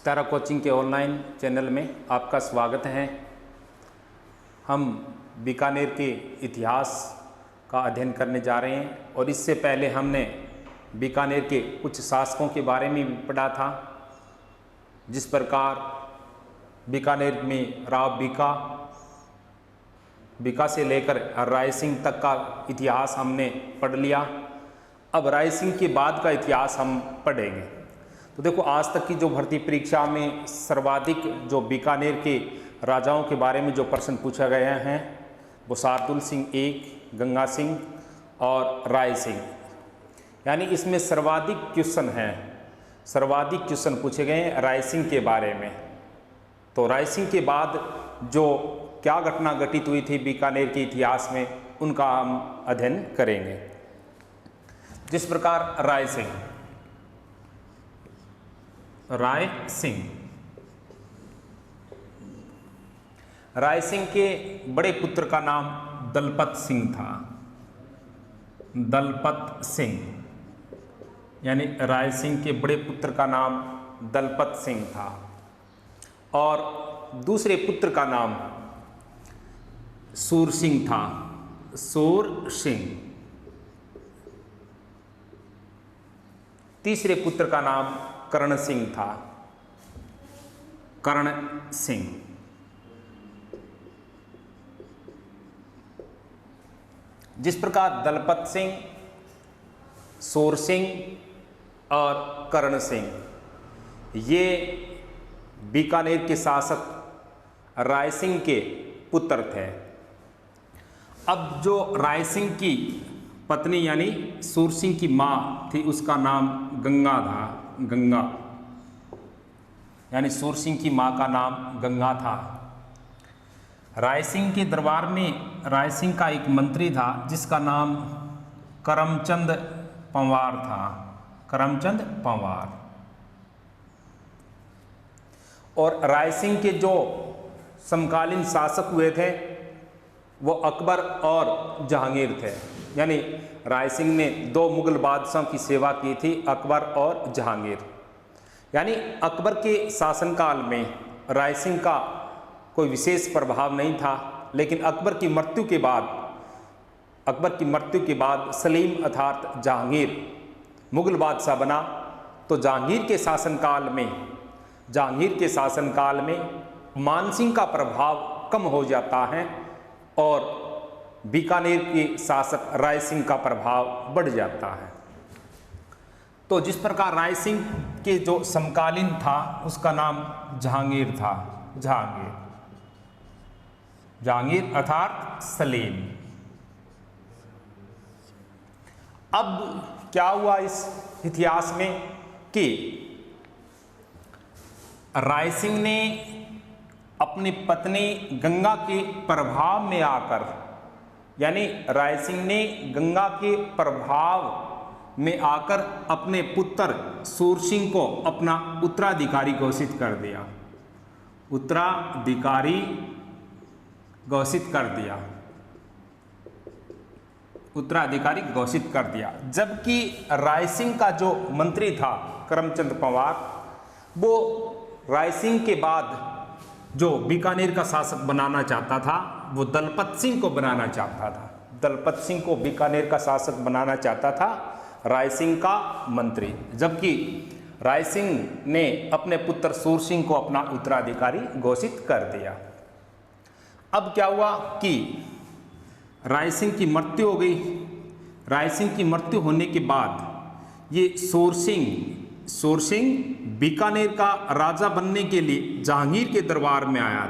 चारा कोचिंग के online channel में आपका स्वागत है। हम बीकानेर के इतिहास का अध्ययन करने जा रहे हैं और इससे पहले हमने बीकानेर के कुछ शासकों के बारे में भी पढ़ा था। जिस प्रकार बीकानेर में राव बीका से लेकर राय सिंह तक का इतिहास हमने पढ़ लिया। अब राय सिंह के बाद का इतिहास हम पढ़ेंगे। तो देखो, आज तक की जो भर्ती परीक्षा में सर्वाधिक जो बीकानेर के राजाओं के बारे में जो प्रश्न पूछा गया है वो शार्दुल सिंह एक, गंगा सिंह और राय सिंह, यानी इसमें सर्वाधिक क्वेश्चन पूछे गए हैं राय सिंह के बारे में। तो राय सिंह के बाद जो क्या घटना घटित हुई थी बीकानेर के इतिहास में, उनका हम अध्ययन करेंगे। जिस प्रकार राय सिंह के बड़े पुत्र का नाम दलपत सिंह था। दलपत सिंह, यानी राय सिंह के बड़े पुत्र का नाम दलपत सिंह था और दूसरे पुत्र का नाम सूर सिंह था। सूर सिंह। तीसरे पुत्र का नाम कर्ण सिंह था। कर्ण सिंह। जिस प्रकार दलपत सिंह, सूर सिंह और कर्ण सिंह ये बीकानेर के शासक राय सिंह के पुत्र थे। अब जो राय सिंह की पत्नी यानी सूर सिंह की माँ थी, उसका नाम गंगा था। गंगा, यानी सूर सिंह की माँ का नाम गंगा था। राय सिंह के दरबार में राय सिंह का एक मंत्री था जिसका नाम करमचंद पंवार था। करमचंद पंवार। और राय सिंह के जो समकालीन शासक हुए थे वो अकबर और जहांगीर थे। यानी राय सिंह ने दो मुगल बादशाहों की सेवा की थी, अकबर और जहांगीर। यानी अकबर के शासनकाल में राय सिंह का कोई विशेष प्रभाव नहीं था, लेकिन अकबर की मृत्यु के बाद सलीम अर्थात जहांगीर मुगल बादशाह बना। तो जहांगीर के शासनकाल में मानसिंह का प्रभाव कम हो जाता है और बीकानेर के शासक राय सिंह का प्रभाव बढ़ जाता है। तो जिस प्रकार राय सिंह के जो समकालीन था उसका नाम जहांगीर था। जहांगीर अर्थात सलीम। अब क्या हुआ इस इतिहास में कि राय सिंह ने अपनी पत्नी गंगा के प्रभाव में आकर, यानी राय सिंह ने गंगा के प्रभाव में आकर अपने पुत्र सूर सिंह को अपना उत्तराधिकारी घोषित कर दिया। उत्तराधिकारी घोषित कर दिया। जबकि राय सिंह का जो मंत्री था करमचंद पंवार, वो राय सिंह के बाद जो बीकानेर का शासक बनाना चाहता था वो दलपत सिंह को बनाना चाहता था। दलपत सिंह को बीकानेर का शासक बनाना चाहता था राय सिंह का मंत्री, जबकि राय सिंह ने अपने पुत्र सूर सिंह को अपना उत्तराधिकारी घोषित कर दिया। अब क्या हुआ कि राय सिंह की मृत्यु हो गई। राय सिंह की मृत्यु होने के बाद ये सूर सिंह बीकानेर का राजा बनने के लिए जहांगीर के दरबार में आया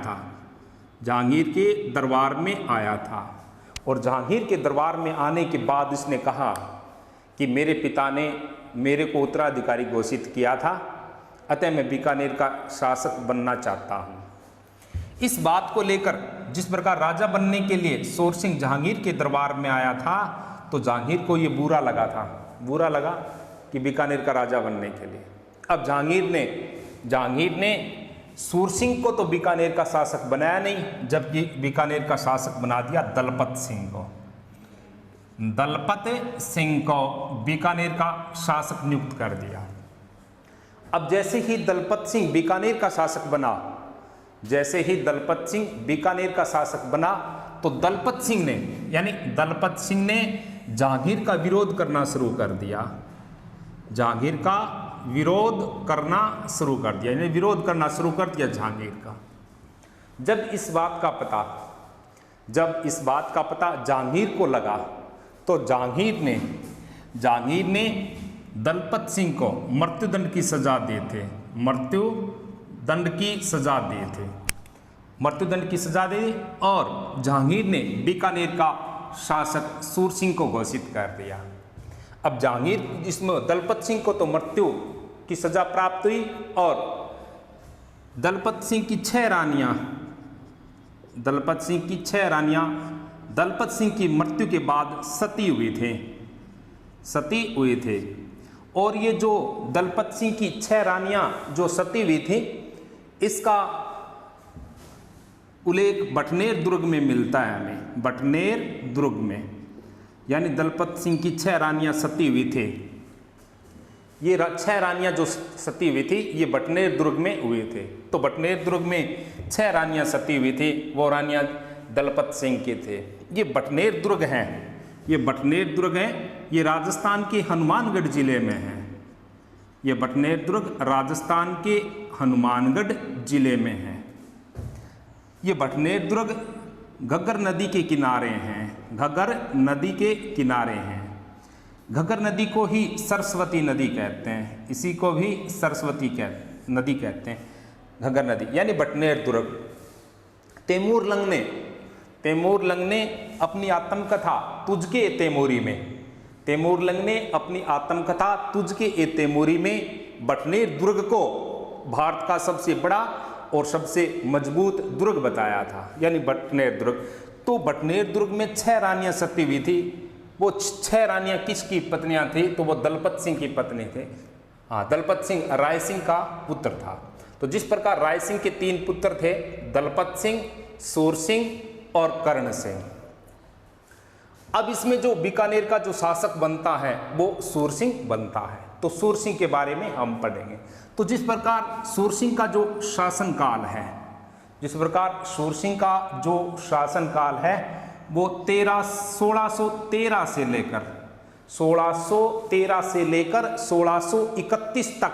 था। और जहांगीर के दरबार में आने के बाद उसने कहा कि मेरे पिता ने मेरे को उत्तराधिकारी घोषित किया था, अतः मैं बीकानेर का शासक बनना चाहता हूँ। इस बात को लेकर जिस प्रकार राजा बनने के लिए सूर सिंह जहांगीर के दरबार में आया था, तो जहांगीर को ये बुरा लगा कि बीकानेर का राजा बनने के लिए। अब जहांगीर ने सूर सिंह को तो बीकानेर का शासक बनाया नहीं, जबकि बीकानेर का शासक बना दिया दलपत सिंह को बीकानेर का शासक नियुक्त कर दिया। अब जैसे ही दलपत सिंह बीकानेर का शासक बना, जैसे ही दलपत सिंह बीकानेर का शासक बना, तो दलपत सिंह ने यानी दलपत सिंह ने जहांगीर का विरोध करना शुरू कर दिया, जहांगीर का विरोध करना शुरू कर दिया, यानी विरोध करना शुरू कर दिया जहांगीर का। जब इस बात का पता जहांगीर को लगा, तो जहांगीर ने दलपत सिंह को मृत्युदंड की सजा दिए थे, मृत्युदंड की सजा दिए थे, मृत्युदंड की सजा दी, और जहांगीर ने बीकानेर का शासक सूरसिंह को घोषित कर दिया। अब जहांगीर इसमें दलपत सिंह को तो मृत्यु की सजा प्राप्त हुई, और दलपत सिंह की 6 रानियां, दलपत सिंह की मृत्यु के बाद सती हुए थे। और ये जो दलपत सिंह की 6 रानियां जो सती हुई थी, इसका उल्लेख बटनेर दुर्ग में मिलता है हमें, बटनेर दुर्ग में, यानी दलपत सिंह की 6 रानियां सती हुई थी। ये 6 रानियां जो सती हुई थी ये बटनेर दुर्ग में हुए थे। तो बटनेर दुर्ग में 6 रानियां सती हुई थी, वो रानियां दलपत सिंह के थे। ये बटनेर दुर्ग हैं, ये बटनेर दुर्ग हैं, ये राजस्थान के हनुमानगढ़ जिले में है। ये बटनेर दुर्ग राजस्थान के हनुमानगढ़ जिले में है। ये बटनेर दुर्ग घग्गर नदी के किनारे हैं, घग्गर नदी के किनारे हैं। घग्गर नदी को ही सरस्वती नदी कहते हैं, इसी को भी सरस्वती नदी कहते हैं, घग्गर नदी, यानी बटनेर दुर्ग। तैमूर लंग ने अपनी आत्मकथा तुझके ए तैमूरी में, तैमूर लंग ने अपनी आत्मकथा तुझके ए तैमूरी में बटनेर दुर्ग को भारत का सबसे बड़ा और सबसे मजबूत दुर्ग बताया था, यानी बटनेर दुर्ग। तो बटनेर दुर्ग में 6 रानियां सती हुई थी। वो 6 रानियां किसकी पत्नियां थी? तो वो दलपत सिंह की पत्नी थे। हाँ, दलपत सिंह राय सिंह का पुत्र था। तो जिस प्रकार राय सिंह के 3 पुत्र थे, दलपत सिंह, सूर सिंह और कर्ण सिंह। अब इसमें जो बीकानेर का जो शासक बनता है वो सूर सिंह बनता है। तो सूर सिंह के बारे में हम पढ़ेंगे। तो जिस प्रकार सूर सिंह का जो शासनकाल है, जिस प्रकार सूर सिंह का जो शासनकाल है वो 1613 से लेकर 1631 तक,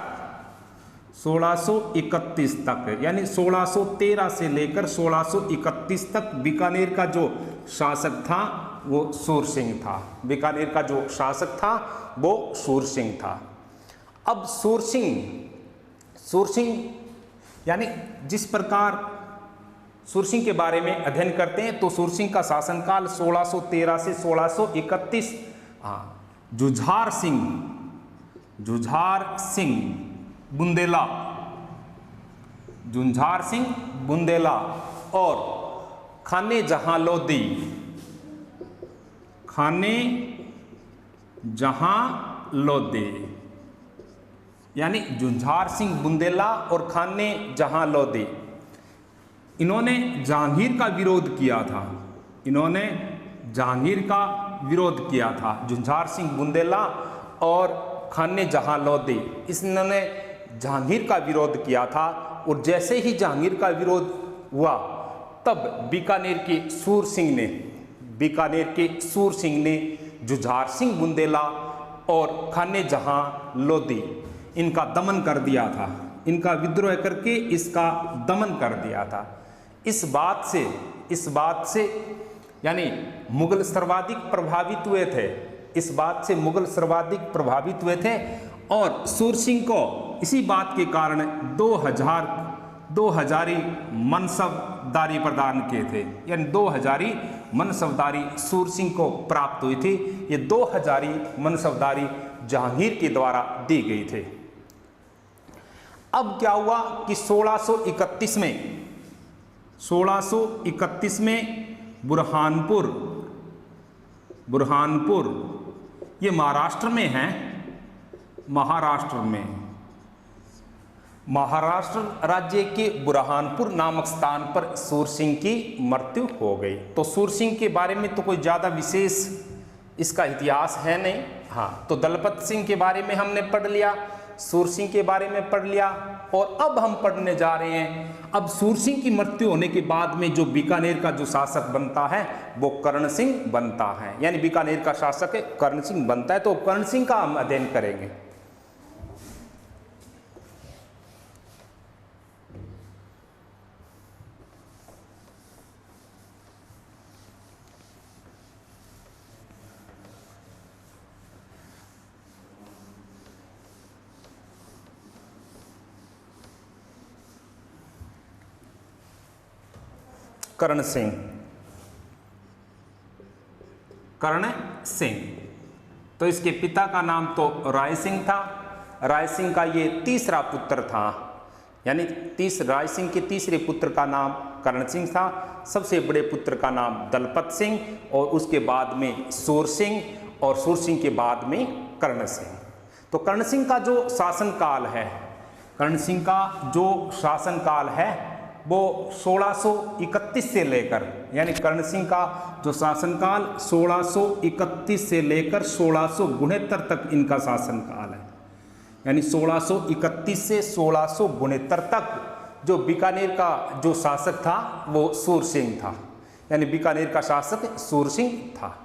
1631 तक, यानी 1613 से लेकर 1631 तक बीकानेर का जो शासक था वो सूर सिंह था। बीकानेर का जो शासक था वो सूर सिंह था। अब सूर सिंह यानी जिस प्रकार सूर सिंह के बारे में अध्ययन करते हैं तो सूर सिंह का शासनकाल 1613 से 1631। जुझार सिंह बुंदेला और खाने जहां लोदी, यानी जुझार सिंह बुंदेला और खाने जहां लोदी, इन्होंने जहांगीर का विरोध किया था। इन्होंने जहांगीर का विरोध किया था। जुझार सिंह बुंदेला और खाने जहां लोदी, इन्होंने जहांगीर का विरोध किया था। और जैसे ही जहांगीर का विरोध हुआ तब बीकानेर के सूर सिंह ने जुझार सिंह बुंदेला और खाने जहां लोदी इनका दमन कर दिया था। इनका विद्रोह करके इसका दमन कर दिया था। इस बात से यानी मुगल सर्वाधिक प्रभावित हुए थे। इस बात से मुगल सर्वाधिक प्रभावित हुए थे और सूर सिंह को इसी बात के कारण 2000 मनसबदारी प्रदान किए थे, यानी 2000 मनसबदारी सूर सिंह को प्राप्त हुई थी। ये 2000 मनसबदारी जहांगीर के द्वारा दी गई थे। अब क्या हुआ कि 1631 में बुरहानपुर ये महाराष्ट्र में है। महाराष्ट्र राज्य के बुरहानपुर नामक स्थान पर सूर सिंह की मृत्यु हो गई। तो सूर सिंह के बारे में तो कोई ज़्यादा विशेष इसका इतिहास है नहीं। हाँ, तो दलपत सिंह के बारे में हमने पढ़ लिया, सूरसिंह के बारे में पढ़ लिया। और अब हम पढ़ने जा रहे हैं, अब सूरसिंह की मृत्यु होने के बाद में जो बीकानेर का जो शासक बनता है वो कर्ण सिंह बनता है, यानी बीकानेर का शासक कर्ण सिंह बनता है। तो कर्ण सिंह का हम अध्ययन करेंगे। कर्ण सिंह, कर्ण सिंह, तो इसके पिता का नाम तो राय सिंह था। राय सिंह का ये तीसरा पुत्र था, यानी राय सिंह के तीसरे पुत्र का नाम कर्ण सिंह था। सबसे बड़े पुत्र का नाम दलपत सिंह, और उसके बाद में सूर सिंह, और सूर सिंह के बाद में कर्ण सिंह। तो कर्ण सिंह का जो शासनकाल है, कर्ण सिंह का जो शासनकाल है वो 1631 से लेकर, यानी कर्ण सिंह का जो शासनकाल 1631 से लेकर 1669 तक इनका शासनकाल है। यानी 1631 से 1669 तक जो बीकानेर का जो शासक था वो सूर सिंह था, यानी बीकानेर का शासक सूर सिंह था।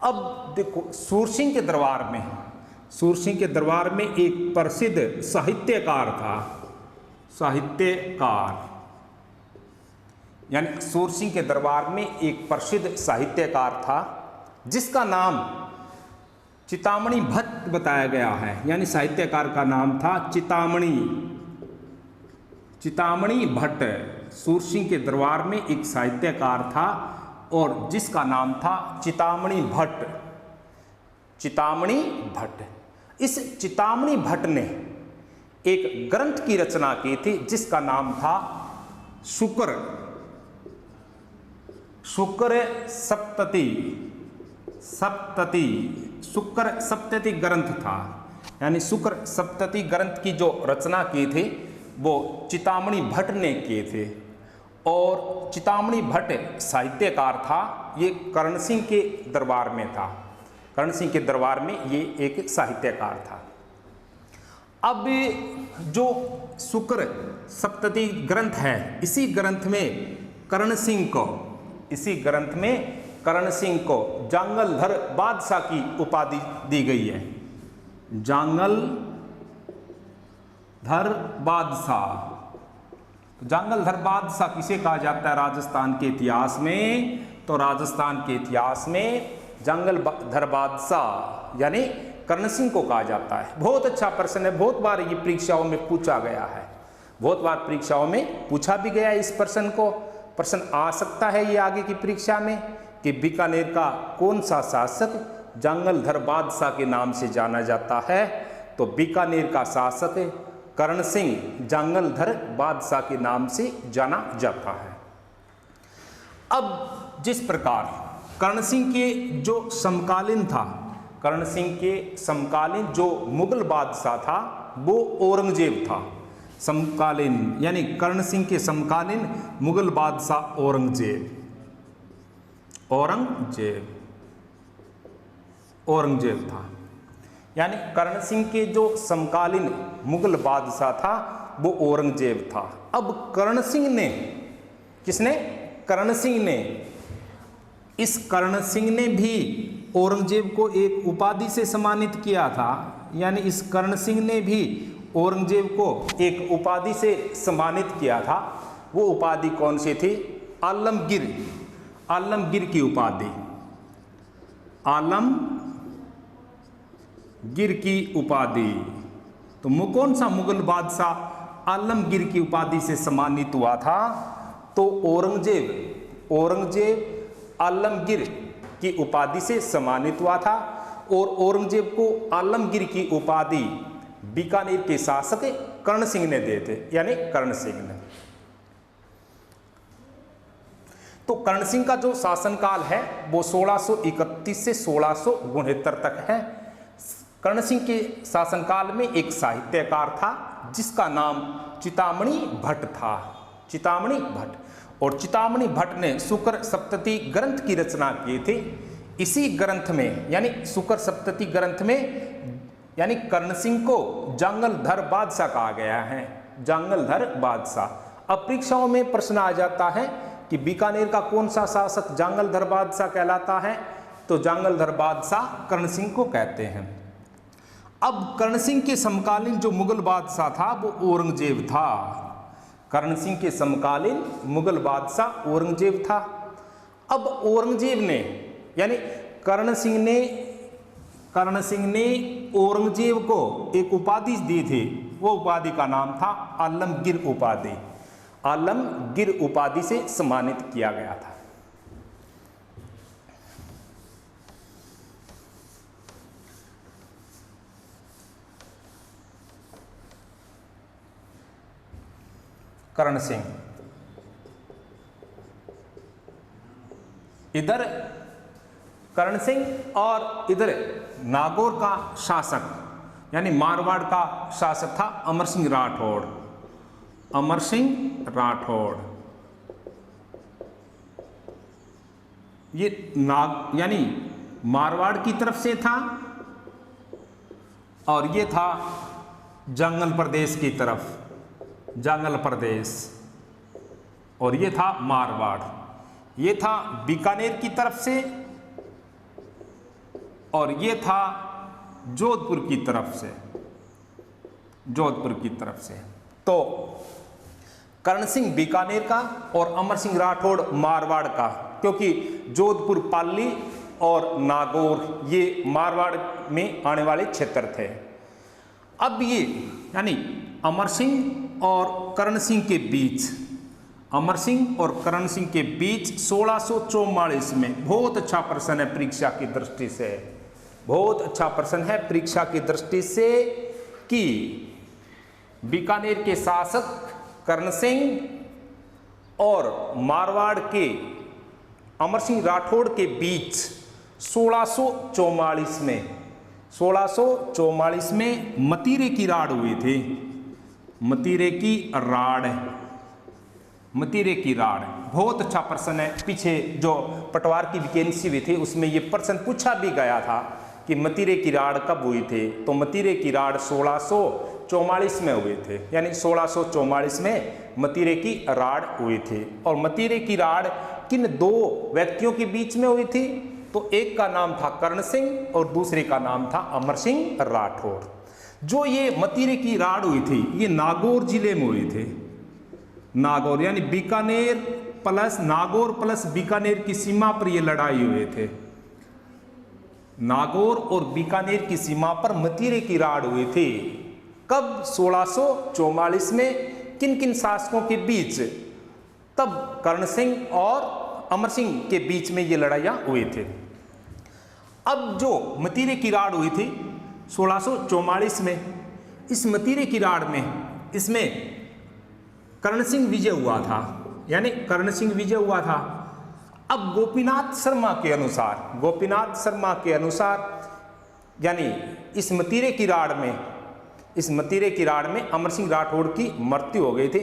अब देखो, सूर सिंह के दरबार में, सूर सिंह के दरबार में एक प्रसिद्ध साहित्यकार था, साहित्यकार, यानी सूर सिंह के दरबार में एक प्रसिद्ध साहित्यकार था जिसका नाम चितामणि भट्ट बताया गया है। यानी साहित्यकार का नाम था चितामणि भट्ट। सूर सिंह के दरबार में एक साहित्यकार था और जिसका नाम था चितामणि भट्ट। चितामणि भट्ट, इस चितामणि भट्ट ने एक ग्रंथ की रचना की थी जिसका नाम था शुक्र सप्तति ग्रंथ था। यानी शुक्र सप्तति ग्रंथ की जो रचना की थी वो चितामणि भट्ट ने किए थे। और चितामणि भट्ट साहित्यकार था, ये कर्ण सिंह के दरबार में था, कर्ण सिंह के दरबार में ये एक साहित्यकार था। अब जो शुक्र सप्तति ग्रंथ है, इसी ग्रंथ में कर्ण सिंह को जांगलधर बादशाह की उपाधि दी गई है। जांगलधर बादशाह किसे कहा जाता है राजस्थान के इतिहास में? तो राजस्थान के इतिहास में जांगलधर बादशाह यानी कर्ण सिंह को कहा जाता है। बहुत अच्छा प्रश्न है, बहुत बार ये परीक्षाओं में पूछा गया है, बहुत बार परीक्षाओं में पूछा भी गया इस प्रश्न को। प्रश्न आ सकता है ये आगे की परीक्षा में कि बीकानेर का कौन सा शासक जांगलधर बादशाह के नाम से जाना जाता है? तो बीकानेर का शासक कर्ण सिंह जांगलधर बादशाह के नाम से जाना जाता है। अब जिस प्रकार कर्ण सिंह के जो समकालीन था, कर्ण सिंह के समकालीन जो मुगल बादशाह था वो औरंगजेब था। समकालीन यानी कर्ण सिंह के समकालीन मुगल बादशाह औरंगजेब था। यानी कर्ण सिंह के जो समकालीन मुगल बादशाह था वो औरंगजेब था। अब कर्ण सिंह ने, किसने? कर्ण सिंह ने, इस कर्ण सिंह ने भी औरंगजेब को एक उपाधि से सम्मानित किया था। यानी इस कर्ण सिंह ने भी औरंगजेब को एक उपाधि से सम्मानित किया था। वो उपाधि कौन सी थी? आलमगीर की उपाधि, आलमगीर की उपाधि। तो कौन सा मुगल बादशाह आलमगीर की उपाधि से सम्मानित हुआ था? तो औरंगजेब आलमगीर की उपाधि से सम्मानित हुआ था। और औरंगजेब को आलमगीर की उपाधि बीकानेर के शासक कर्ण सिंह ने दिए थे, यानी कर्ण सिंह ने। तो कर्ण सिंह का जो शासनकाल है वो 1631 से 1669 तक है। कर्ण सिंह के शासनकाल में एक साहित्यकार था जिसका नाम चितामणि भट्ट था, चितामणि भट्ट। और चितामणि भट्ट ने शुक्र सप्तति ग्रंथ की रचना की थी। इसी ग्रंथ में यानी शुक्र सप्तति ग्रंथ में यानी कर्ण सिंह को जांगलधर बादशाह कहा गया है, जांगलधर बादशाह। अब परीक्षाओं में प्रश्न आ जाता है कि बीकानेर का कौन सा शासक जांगलधर बादशाह कहलाता है, तो जांगलधर बादशाह कर्ण सिंह को कहते हैं। अब कर्ण सिंह के समकालीन जो मुगल बादशाह था वो औरंगजेब था। कर्ण सिंह के समकालीन मुगल बादशाह औरंगजेब था। अब औरंगजेब ने यानी कर्ण सिंह ने औरंगजेब को एक उपाधि दी थी, वो उपाधि का नाम था आलमगीर उपाधि। आलमगीर उपाधि से सम्मानित किया गया था। कर्ण सिंह इधर कर्ण सिंह और इधर नागौर का शासक यानी मारवाड़ का शासक था अमर सिंह राठौड़। अमर सिंह राठौड़ ये यानी मारवाड़ की तरफ से था और ये था जंगल प्रदेश की तरफ, जंगल प्रदेश, और ये था मारवाड़। ये था बीकानेर की तरफ से और ये था जोधपुर की तरफ से, जोधपुर की तरफ से। तो कर्ण सिंह बीकानेर का और अमर सिंह राठौड़ मारवाड़ का, क्योंकि जोधपुर पाली और नागौर ये मारवाड़ में आने वाले क्षेत्र थे। अब ये यानी अमर सिंह और कर्ण सिंह के बीच, अमर सिंह और कर्ण सिंह के बीच 1644 में, बहुत अच्छा प्रश्न है परीक्षा की दृष्टि से, बहुत अच्छा प्रश्न है परीक्षा की दृष्टि से कि बीकानेर के शासक कर्ण सिंह और मारवाड़ के अमर सिंह राठौड़ के बीच 1644 में मतीरे की राड़ हुई थी। मतीरे की राड़, मतीरे की राड़ बहुत अच्छा प्रश्न है। पीछे जो पटवार की वैकेंसी हुई थी उसमें ये प्रश्न पूछा भी गया था कि मतीरे की राड़ कब हुई थी, तो मतीरे की राड़ 1644 में हुए थे, यानी 1644 में मतीरे की राड़ हुई थी। और मतीरे की राड़ किन दो व्यक्तियों के बीच में हुई थी, तो एक का नाम था कर्ण सिंह और दूसरे का नाम था अमर सिंह राठौड़। जो ये मतीरे की राड़ हुई थी ये नागौर जिले में हुई थी। नागौर यानी बीकानेर प्लस नागौर प्लस बीकानेर की सीमा पर ये लड़ाई हुए थे। नागौर और बीकानेर की सीमा पर मतीरे की राड़ हुई थी। कब? 1644 में। किन किन शासकों के बीच? तब कर्ण सिंह और अमर सिंह के बीच में ये लड़ाइयाँ हुई थी। अब जो मतीरे की राड़ हुई थी 1644 में, इस मतीरे की राड़ में इसमें कर्ण सिंह विजय हुआ था, यानी कर्ण सिंह विजय हुआ था। अब गोपीनाथ शर्मा के अनुसार, गोपीनाथ शर्मा के अनुसार यानी इस मतीरे की राड़ में, इस मतीरे की राड़ में अमर सिंह राठौड़ की मृत्यु हो गई थी।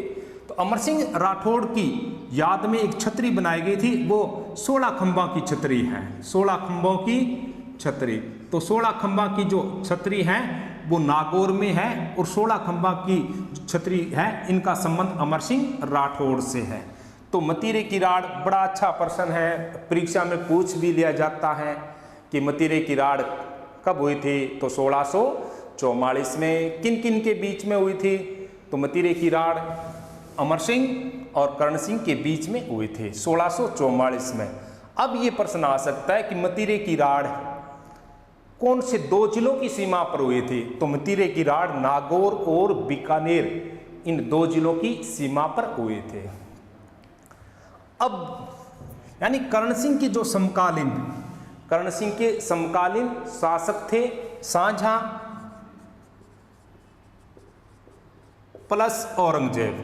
तो अमर सिंह राठौड़ की याद में एक छतरी बनाई गई थी, वो 16 खंबा की छतरी है, 16 खंभों की छतरी। तो 16 खंबा की जो छतरी है वो नागौर में है और 16 खंबा की छतरी है, इनका संबंध अमर सिंह राठौड़ से है। तो मतीरे की राड़ बड़ा अच्छा प्रश्न है, परीक्षा में पूछ भी लिया जाता है कि मतीरे की राड़ कब हुई थी, तो 1644 में। किन किन के बीच में हुई थी, तो मतीरे की राड़ अमर सिंह और कर्ण सिंह के बीच में हुई थी 1644 में। अब ये प्रश्न आ सकता है कि मतीरे की राड़ कौन से दो जिलों की सीमा पर हुई थी, तो मतीरे की राड़ नागौर और बीकानेर इन दो जिलों की सीमा पर हुए थे। अब यानी कर्ण सिंह के जो समकालीन, कर्ण सिंह के समकालीन शासक थे शाहजहां प्लस औरंगजेब।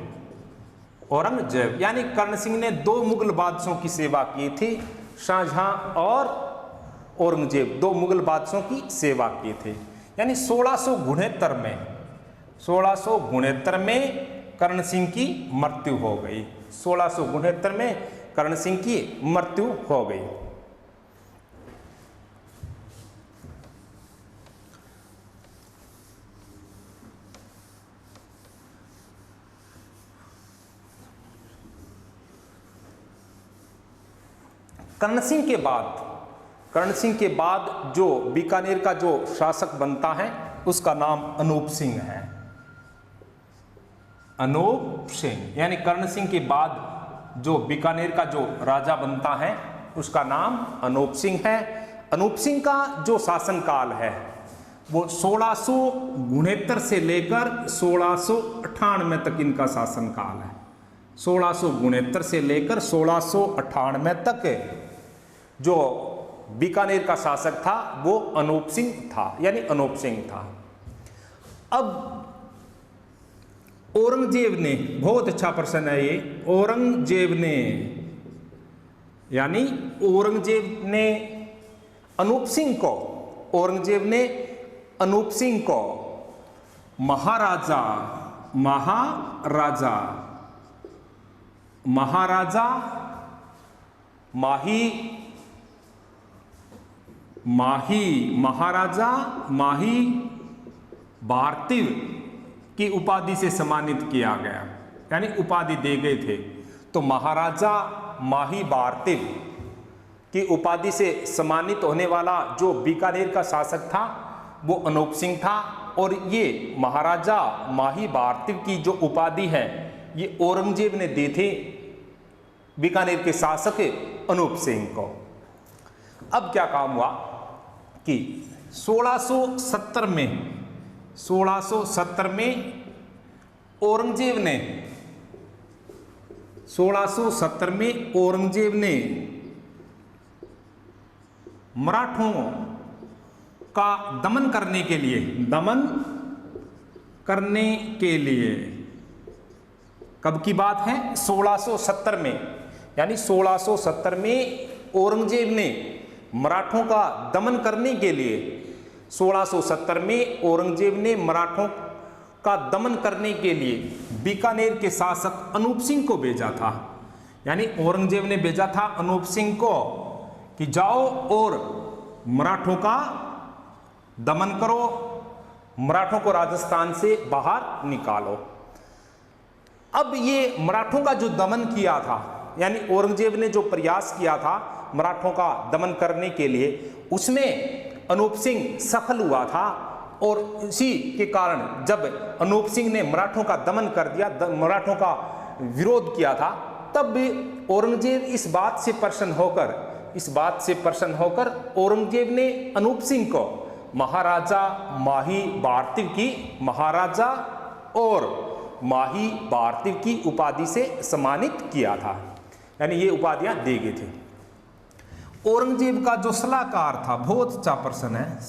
औरंगजेब यानी कर्ण सिंह ने दो मुगल बादशाहों की सेवा की थी, शाहजहां और औरंगजेब, दो मुगल बादशाहों की सेवा की थी। यानी 1669 में कर्ण सिंह की मृत्यु हो गई, 1669 में कर्ण सिंह की मृत्यु हो गई। कर्ण सिंह के बाद जो बीकानेर का जो शासक बनता है उसका नाम अनूप सिंह है। अनूप सिंह, यानी कर्ण सिंह के बाद जो बीकानेर का जो राजा बनता है उसका नाम अनूप सिंह है। अनूप सिंह का जो शासनकाल है वो 1669 से लेकर 1698 तक इनका शासनकाल है। 1669 से लेकर 1698 तक जो बीकानेर का शासक था वो अनूप सिंह था, यानी अनूप सिंह था। अब औरंगजेब ने, बहुत अच्छा प्रश्न है ये, औरंगजेब ने अनूप सिंह को महाराजा माही भारतीय की उपाधि से सम्मानित किया गया, यानी उपाधि दे गए थे। तो महाराजा माही भारतीय की उपाधि से सम्मानित होने वाला जो बीकानेर का शासक था वो अनूप सिंह था, और ये महाराजा माही भारतीय की जो उपाधि है ये औरंगजेब ने दी थी बीकानेर के शासक अनूप सिंह को। अब क्या काम हुआ कि 1670 में औरंगजेब ने मराठों का दमन करने के लिए कब की बात है? 1670 में, यानी 1670 में औरंगजेब ने मराठों का दमन करने के लिए 1670 में औरंगजेब ने मराठों का दमन करने के लिए बीकानेर के शासक अनूप सिंह को भेजा था। यानी औरंगजेब ने भेजा था अनूप सिंह को कि जाओ और मराठों का दमन करो, मराठों को राजस्थान से बाहर निकालो। अब ये मराठों का जो दमन किया था, यानी औरंगजेब ने जो प्रयास किया था मराठों का दमन करने के लिए, उसमें अनूप सिंह सफल हुआ था। और इसी के कारण जब अनूप सिंह ने मराठों का दमन कर दिया, मराठों का विरोध किया था, तब भी औरंगजेब इस बात से प्रसन्न होकर औरंगजेब ने अनूप सिंह को महाराजा माही भारतीय की उपाधि से सम्मानित किया था, यानी ये उपाधियां दी गई थी। औरंगजेब का जो सलाहकार था, बहुत अच्छा प्रश्न है,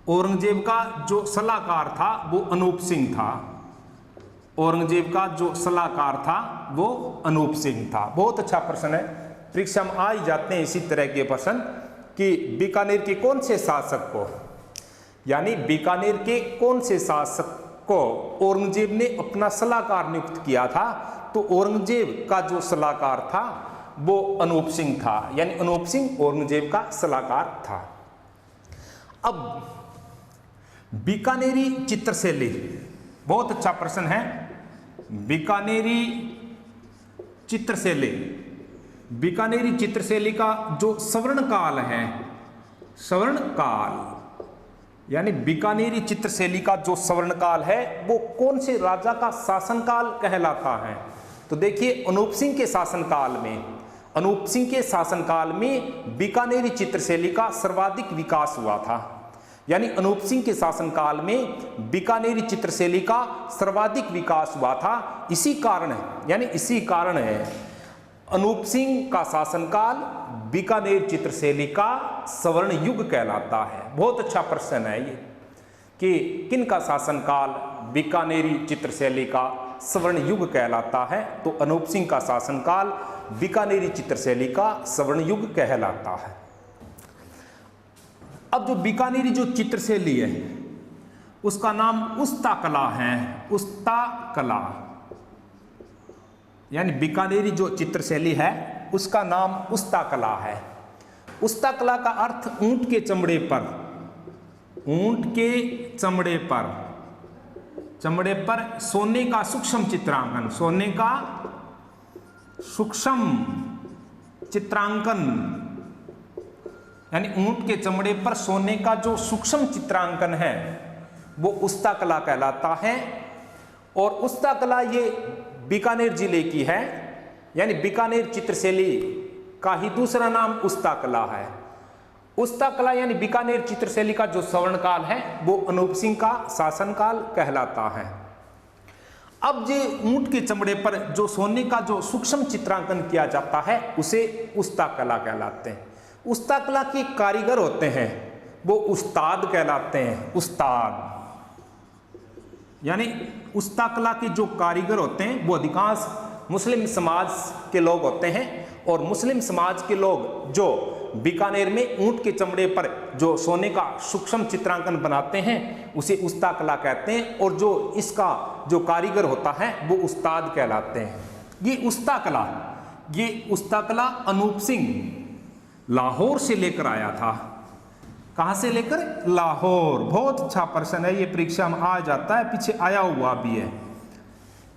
औरंगजेब का जो सलाहकार था वो अनूप सिंह था। बहुत अच्छा प्रश्न है, परीक्षा में आ ही जाते हैं इसी तरह के प्रश्न कि बीकानेर के कौन से शासक को औरंगजेब ने अपना सलाहकार नियुक्त किया था। तो औरंगजेब का जो सलाहकार था वो अनूप सिंह था, यानी अनूप सिंह औरंगजेब का सलाहकार था। अब बीकानेरी चित्रशैली, बहुत अच्छा प्रश्न है। बीकानेरी चित्रशैली का जो स्वर्णकाल है, यानी बीकानेरी चित्रशैली का जो स्वर्णकाल है वो कौन से राजा का शासनकाल कहलाता है? तो देखिए, अनूप सिंह के शासनकाल में बीकानेरी चित्रशैली का सर्वाधिक विकास हुआ था। यानी अनूप सिंह के शासनकाल में बीकानेरी चित्रशैली का सर्वाधिक विकास हुआ था। इसी कारण है अनूप सिंह का शासनकाल बीकानेर चित्रशैली का स्वर्ण युग कहलाता है। बहुत अच्छा प्रश्न है ये कि किन का शासनकाल बीकानेरी चित्रशैली का स्वर्ण युग कहलाता है? तो अनूप सिंह का शासनकाल बीकानेरी चित्रशैली का स्वर्ण युग कहलाता है। अब जो बीकानेरी जो चित्रशैली है उसका नाम उस्ता कला है। यानी बीकानेरी जो चित्रशैली है उसका नाम उस्ता कला है। उस्ता कला का अर्थ ऊंट के चमड़े पर सोने का सूक्ष्म चित्रांकन, चित्रांकन, यानी ऊंट के चमड़े पर सोने का जो सूक्ष्म चित्रांकन है वो उस्ता कला कहलाता है। और उस्ता कला ये बीकानेर जिले की है, यानी बीकानेर चित्रशैली का ही दूसरा नाम उस्ता कला है। उस्ता कला यानी बीकानेर चित्रशैली का जो स्वर्ण काल है वो अनूप सिंह का शासनकाल कहलाता है। अब जो ऊंट के चमड़े पर जो सोने का जो सूक्ष्म चित्रांकन किया जाता है उसे उस्ता कला कहलाते हैं। उस्ता कला के कारीगर होते हैं वो उस्ताद कहलाते हैं। उस्ताद यानी उस्ता कला के जो कारीगर होते हैं वो अधिकांश मुस्लिम समाज के लोग होते हैं। और मुस्लिम समाज के लोग जो बीकानेर में ऊंट के चमड़े पर जो सोने का सूक्ष्म चित्रांकन बनाते हैं उसे उस्ता कला कहते हैं। और जो इसका जो कारीगर होता है वो उस्ताद कहलाते हैं। ये उस्ता कला अनूप सिंह लाहौर से लेकर आया था। कहां से लेकर? लाहौर। बहुत अच्छा प्रश्न है, ये परीक्षा में आ जाता है, पीछे आया हुआ भी है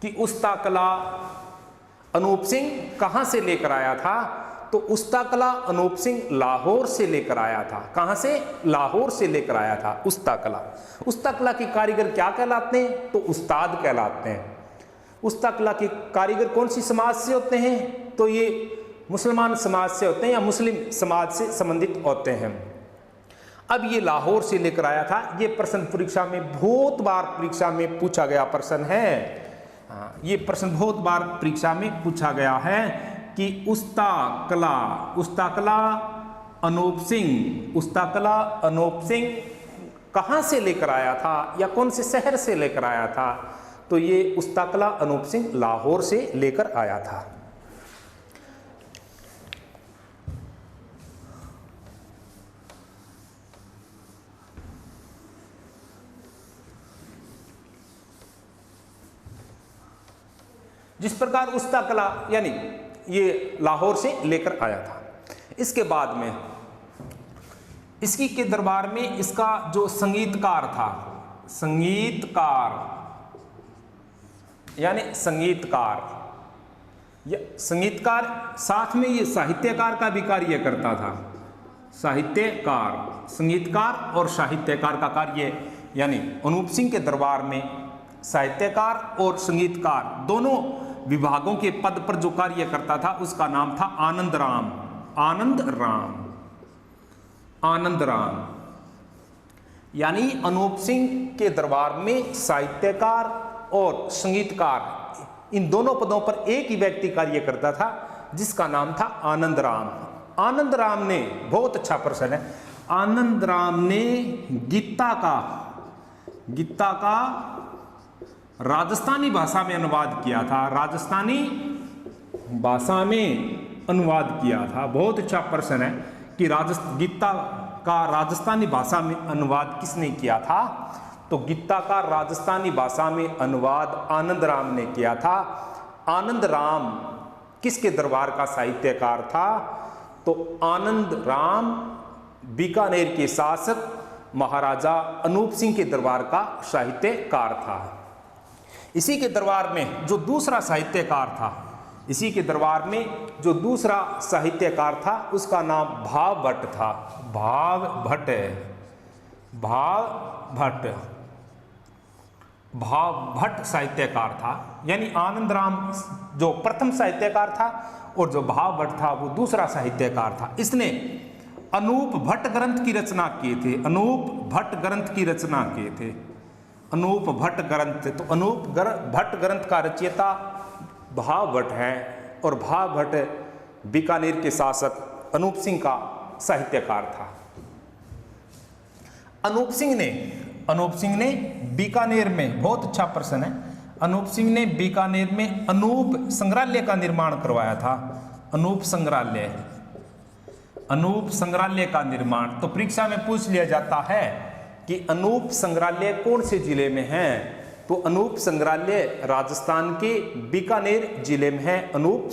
कि उस्ता कला अनूप सिंह कहां से लेकर आया था। तो उस्ता कला अनूप सिंह लाहौर से लेकर आया था। कहां से? लाहौर से लेकर आया था उस्ता कला। उस्ता कला के कारीगर क्या कहलाते हैं? तो उस्ताद कहलाते हैं। उस्ता कला के कारीगर कौन सी समाज से होते हैं? तो ये मुसलमान समाज से होते हैं या मुस्लिम समाज से संबंधित होते हैं। अब ये लाहौर से लेकर आया था। ये प्रश्न परीक्षा में बहुत बार परीक्षा में पूछा गया प्रश्न है। ये प्रश्न बहुत बार परीक्षा में पूछा गया है कि उस्ता कला अनूप सिंह कहां से लेकर आया था या कौन से शहर से लेकर आया था। तो ये उस्ता कला अनूप सिंह लाहौर से लेकर आया था। जिस प्रकार उस्ता कला यानी ये लाहौर से लेकर आया था। इसके बाद में इसकी के दरबार में इसका जो संगीतकार था, यानी संगीतकार साथ में ये साहित्यकार का भी कार्य करता था। संगीतकार और साहित्यकार का कार्य, यानी अनूप सिंह के दरबार में साहित्यकार और संगीतकार दोनों विभागों के पद पर जो कार्य करता था उसका नाम था आनंद राम। यानी अनूप सिंह के दरबार में साहित्यकार और संगीतकार इन दोनों पदों पर एक ही व्यक्ति कार्य करता था जिसका नाम था आनंद राम ने, बहुत अच्छा प्रश्न है, आनंद राम ने गीता का राजस्थानी भाषा में अनुवाद किया था। बहुत अच्छा प्रश्न है कि गीता का राजस्थानी भाषा में अनुवाद किसने किया था। तो गीता का राजस्थानी भाषा में अनुवाद आनंद राम ने किया था। आनंद राम किसके दरबार का साहित्यकार था? तो आनंद राम बीकानेर के शासक महाराजा अनूप सिंह के दरबार का साहित्यकार था। इसी के दरबार में जो दूसरा साहित्यकार था उसका नाम भावभट्ट था। भावभट्ट साहित्यकार था। यानी आनंद राम जो प्रथम साहित्यकार था और जो भावभट्ट था वो दूसरा साहित्यकार था। इसने अनूप भट्ट ग्रंथ की रचना किए थे। अनूप भट्ट ग्रंथ का रचयिता भावभट्ट है और भावभट्ट बीकानेर के शासक अनूप सिंह का साहित्यकार था। अनूप सिंह ने बीकानेर में, बहुत अच्छा प्रश्न है, अनूप सिंह ने बीकानेर में अनूप संग्रहालय का निर्माण करवाया था। अनूप संग्रहालय का निर्माण तो परीक्षा में पूछ लिया जाता है कि अनूप संग्रहालय कौन से जिले में है। तो अनूप संग्रहालय राजस्थान के बीकानेर जिले में है। अनूप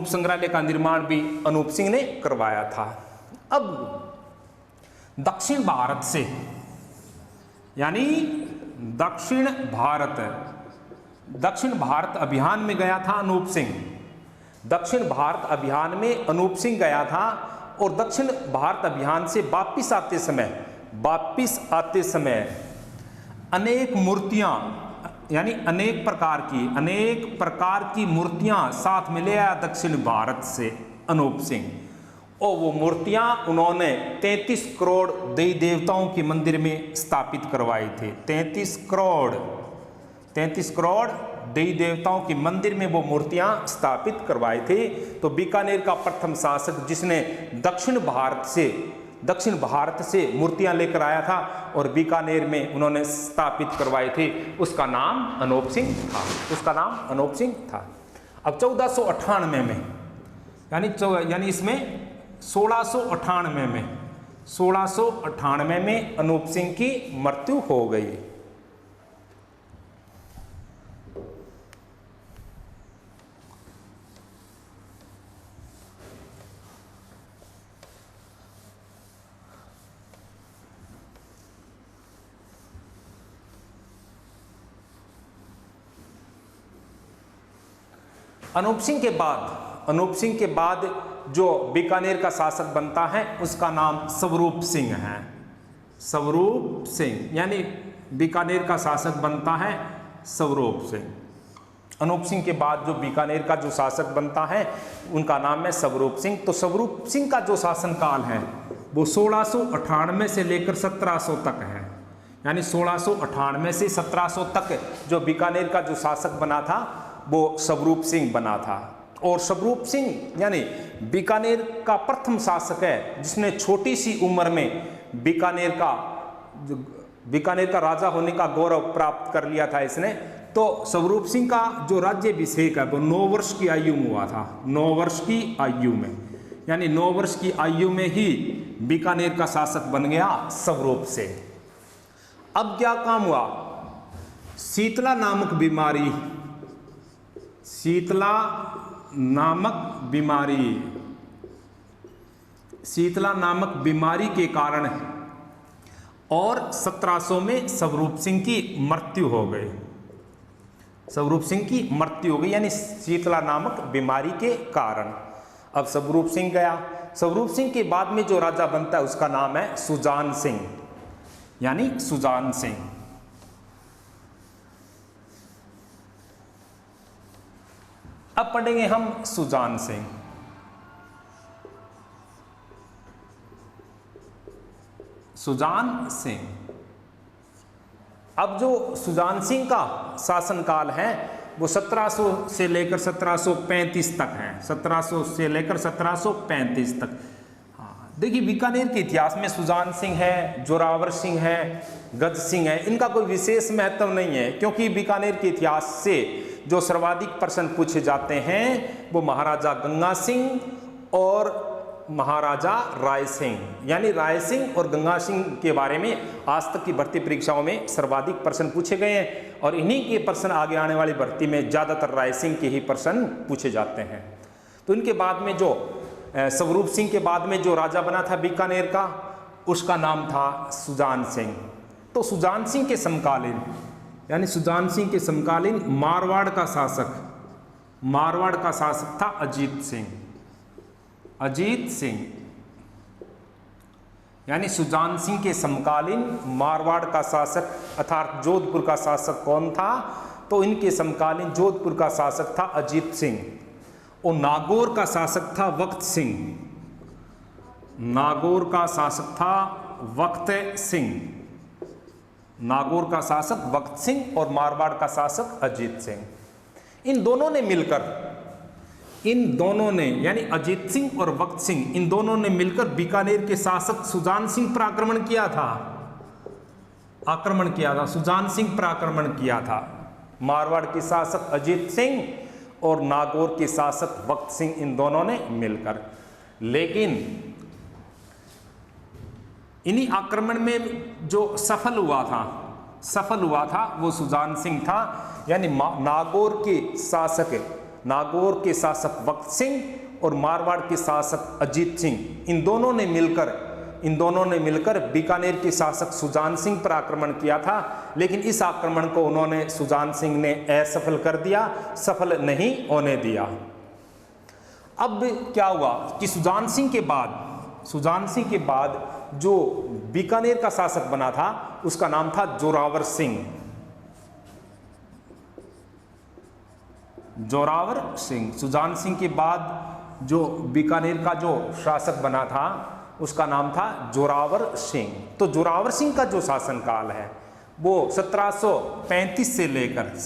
संग्रहालय का निर्माण भी अनूप सिंह ने करवाया था। अब दक्षिण भारत से, यानी दक्षिण भारत अभियान में गया था अनूप सिंह। दक्षिण भारत अभियान में अनूप सिंह गया था और दक्षिण भारत अभियान से वापिस आते समय अनेक मूर्तियां, यानी अनेक प्रकार की मूर्तियां साथ में ले आया दक्षिण भारत से अनूप सिंह। और वो मूर्तियां उन्होंने 33 करोड़ देवी देवताओं के मंदिर में स्थापित करवाई थी। 33 करोड़ देवी देवताओं के मंदिर में वो मूर्तियां स्थापित करवाई थी। तो बीकानेर का प्रथम शासक जिसने दक्षिण भारत से मूर्तियां लेकर आया था और बीकानेर में उन्होंने स्थापित करवाई थी, उसका नाम अनूप सिंह था। अब 1498 में यानी इसमें 1698 में अनूप सिंह की मृत्यु हो गई। अनूप सिंह के बाद जो बीकानेर का शासक बनता है उसका नाम स्वरूप सिंह है। स्वरूप सिंह यानी बीकानेर का शासक बनता है स्वरूप सिंह। अनूप सिंह के बाद जो बीकानेर का जो शासक बनता है उनका नाम है स्वरूप सिंह। तो स्वरूप सिंह का जो शासनकाल है वो 1698 से लेकर 1700 तक है। यानी 1698 से 1700 तक जो बीकानेर का जो शासक बना था वो स्वरूप सिंह बना था। और स्वरूप सिंह यानी बीकानेर का प्रथम शासक है जिसने छोटी सी उम्र में बीकानेर का राजा होने का गौरव प्राप्त कर लिया था इसने। तो स्वरूप सिंह का जो राज्याभिषेक है वो 9 वर्ष की आयु में हुआ था। 9 वर्ष की आयु में, यानी 9 वर्ष की आयु में ही बीकानेर का शासक बन गया स्वरूप सिंह। अब क्या काम हुआ? शीतला नामक बीमारी के कारण और 1700 में स्वरूप सिंह की मृत्यु हो गई। यानी शीतला नामक बीमारी के कारण। अब स्वरूप सिंह गया। स्वरूप सिंह के बाद में जो राजा बनता है उसका नाम है सुजान सिंह, यानी सुजान सिंह। अब पढ़ेंगे हम सुजान सिंह। अब जो सुजान सिंह का शासनकाल है वो 1700 से लेकर 1735 तक है। 1700 से लेकर 1735 तक। देखिए बीकानेर के इतिहास में सुजान सिंह है, जोरावर सिंह है, गज सिंह है, इनका कोई विशेष महत्व नहीं है, क्योंकि बीकानेर के इतिहास से जो सर्वाधिक प्रश्न पूछे जाते हैं वो महाराजा गंगा सिंह और महाराजा राय सिंह, यानी राय सिंह और गंगा सिंह के बारे में आज तक की भर्ती परीक्षाओं में सर्वाधिक प्रश्न पूछे गए हैं। और इन्हीं के प्रश्न आगे आने वाली भर्ती में ज़्यादातर राय सिंह के ही प्रश्न पूछे जाते हैं। तो इनके बाद में जो स्वरूप सिंह के बाद में जो राजा बना था बीकानेर का, उसका नाम था सुजान सिंह। तो सुजान सिंह के समकालीन, यानी सुजान सिंह के समकालीन मारवाड़ का शासक था अजीत सिंह। यानी सुजान सिंह के समकालीन मारवाड़ का शासक अर्थात जोधपुर का शासक कौन था? तो इनके समकालीन जोधपुर का शासक था अजीत सिंह और नागौर का शासक था वक्त सिंह और मारवाड़ का शासक अजीत सिंह। इन दोनों ने यानी अजीत सिंह और वक्त सिंह, इन दोनों ने मिलकर बीकानेर के शासक सुजान सिंह पर आक्रमण किया था। मारवाड़ के शासक अजीत सिंह और नागौर के शासक वक्त सिंह, इन दोनों ने मिलकर। लेकिन इन्हीं आक्रमण में जो सफल हुआ था वो सुजान सिंह था। यानी नागौर के शासक वक्त सिंह और मारवाड़ के शासक अजीत सिंह, इन दोनों ने मिलकर बीकानेर के शासक सुजान सिंह पर आक्रमण किया था। लेकिन इस आक्रमण को सुजान सिंह ने असफल कर दिया, सफल नहीं होने दिया। अब क्या हुआ कि सुजान सिंह के बाद जो बीकानेर का शासक बना था उसका नाम था जोरावर सिंह। सुजान सिंह के बाद जो बीकानेर का जो शासक बना था उसका नाम था जोरावर सिंह। तो जोरावर सिंह का जो शासनकाल है वो 1735 से लेकर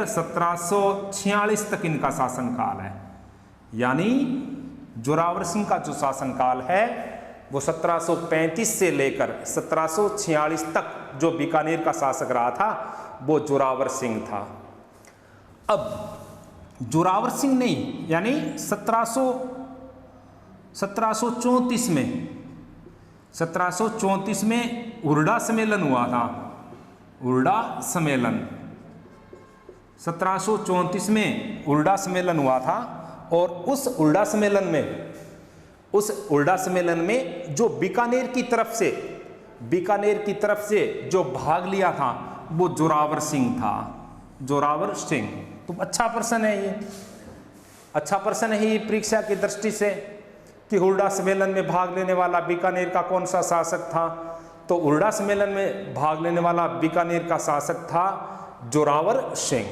1746 तक इनका शासनकाल है। यानी जोरावर सिंह का जो शासनकाल है वो 1735 से लेकर 1746 तक जो बीकानेर का शासक रहा था वो जोरावर सिंह था। अब जोरावर सिंह ने यानी 1734 में उर्डा सम्मेलन हुआ था। 1734 में उर्डा सम्मेलन हुआ था और उस उर्डा सम्मेलन में जो बीकानेर की तरफ से जो भाग लिया था वो जोरावर सिंह था। जोरावर सिंह तो अच्छा प्रश्न है ये परीक्षा की दृष्टि से कि हुरडा सम्मेलन में भाग लेने वाला बीकानेर का कौन सा शासक था। तो हुरडा सम्मेलन में भाग लेने वाला बीकानेर का शासक था जोरावर सिंह।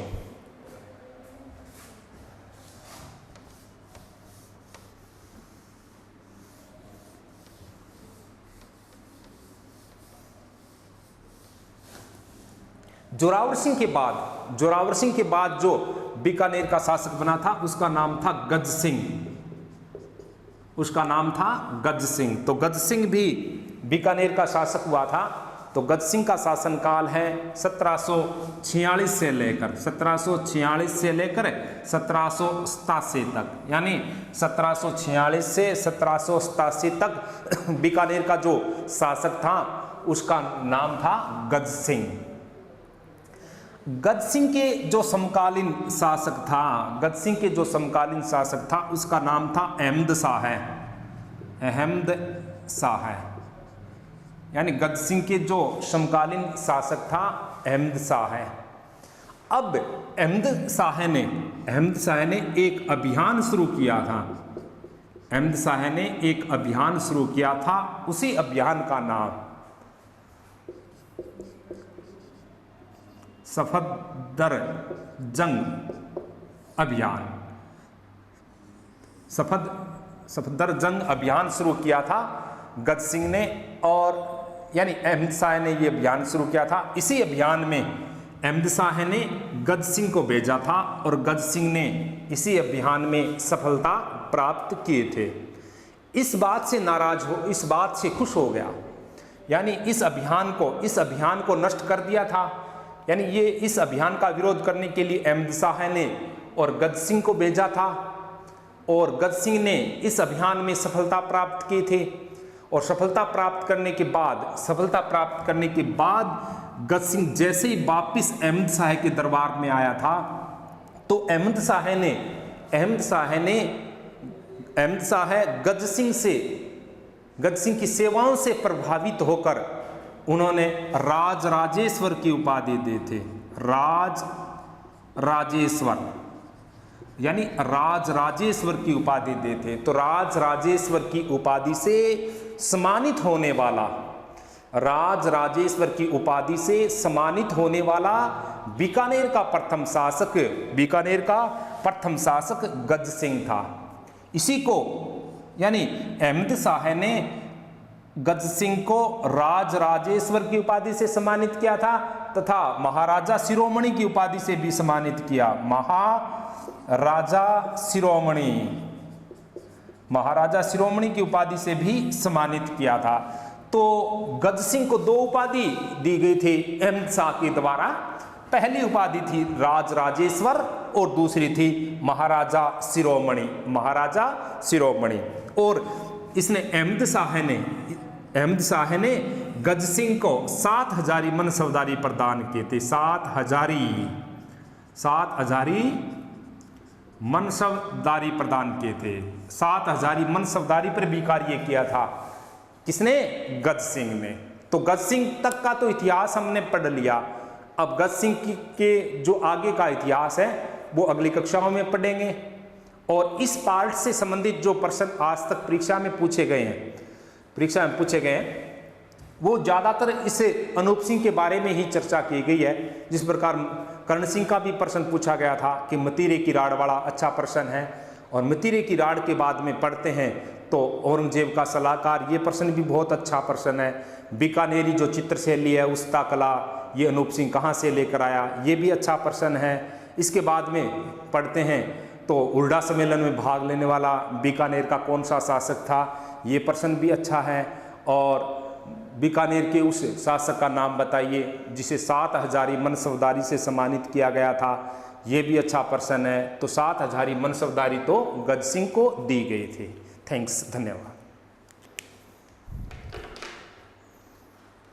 जोरावर सिंह के बाद जो बीकानेर का शासक बना था उसका नाम था गज सिंह। तो गज सिंह भी बीकानेर का शासक हुआ था। तो गज सिंह का शासनकाल है 1746 से लेकर 1787 तक, यानी 1746 से 1787 तक बीकानेर का जो शासक था उसका नाम था गज सिंह। गज सिंह के जो समकालीन शासक था उसका नाम था अहमद शाह। यानी गज सिंह के जो समकालीन शासक था अहमद शाह है। अब अहमद शाह ने एक अभियान शुरू किया था। उसी अभियान का नाम सफदरजंग अभियान शुरू किया था गज सिंह ने, और यानी अहमद शाह ने ये अभियान शुरू किया था। इसी अभियान में अहमद शाह ने गज सिंह को भेजा था और गज सिंह ने इसी अभियान में सफलता प्राप्त किए थे। इस बात से खुश हो गया, यानी इस अभियान को नष्ट कर दिया था। यानी ये इस अभियान का विरोध करने के लिए अहमद शाह ने और गज सिंह को भेजा था, और गज सिंह ने इस अभियान में सफलता प्राप्त की थी। और सफलता प्राप्त करने के बाद गज सिंह जैसे ही वापिस अहमद शाह के दरबार में आया था तो अहमद शाह गज सिंह की सेवाओं से प्रभावित होकर उन्होंने राजराजेश्वर की उपाधि दी थी। राजराजेश्वर की उपाधि दी थी। तो राजराजेश्वर की उपाधि से सम्मानित होने वाला बीकानेर का प्रथम शासक गज सिंह था। इसी को यानी अहमद शाह ने गज सिंह को राजराजेश्वर की उपाधि से सम्मानित किया था तथा महाराजा शिरोमणि की उपाधि से भी सम्मानित किया। महाराजा शिरोमणि की उपाधि से भी सम्मानित किया था। तो गज सिंह को 2 उपाधि दी गई थी अहमद शाह के द्वारा। पहली उपाधि थी राजराजेश्वर और दूसरी थी महाराजा शिरोमणि। और इसने अहमद शाह ने गज सिंह को 7 हजारी मनसबदारी प्रदान किए थे। 7 हजारी मनसबदारी प्रदान किए थे। 7 हजारी मनसबदारी पर भी कार्य किया था। किसने? गज सिंह ने। तो गज सिंह तक का तो इतिहास हमने पढ़ लिया। अब गज सिंह के जो आगे का इतिहास है वो अगली कक्षाओं में पढ़ेंगे। और इस पार्ट से संबंधित जो प्रश्न आज तक परीक्षा में पूछे गए हैं, वो ज़्यादातर इस अनूप सिंह के बारे में ही चर्चा की गई है। जिस प्रकार कर्ण सिंह का भी प्रश्न पूछा गया था कि मतीरे की राड़ वाला अच्छा प्रश्न है, और मतीरे की राड़ के बाद में पढ़ते हैं तो औरंगजेब का सलाहकार, ये प्रश्न भी बहुत अच्छा प्रश्न है। बीकानेरी जो चित्रशैली है, उस्ता कला, ये अनूप सिंह कहाँ से लेकर आया, ये भी अच्छा प्रश्न है। इसके बाद में पढ़ते हैं तो उल्डा सम्मेलन में भाग लेने वाला बीकानेर का कौन सा शासक था, ये प्रश्न भी अच्छा है। और बीकानेर के उस शासक का नाम बताइए जिसे 7 हजारी मनसबदारी से सम्मानित किया गया था, ये भी अच्छा प्रश्न है। तो 7 हजारी मनसबदारी तो गज सिंह को दी गई थी। थैंक्स, धन्यवाद।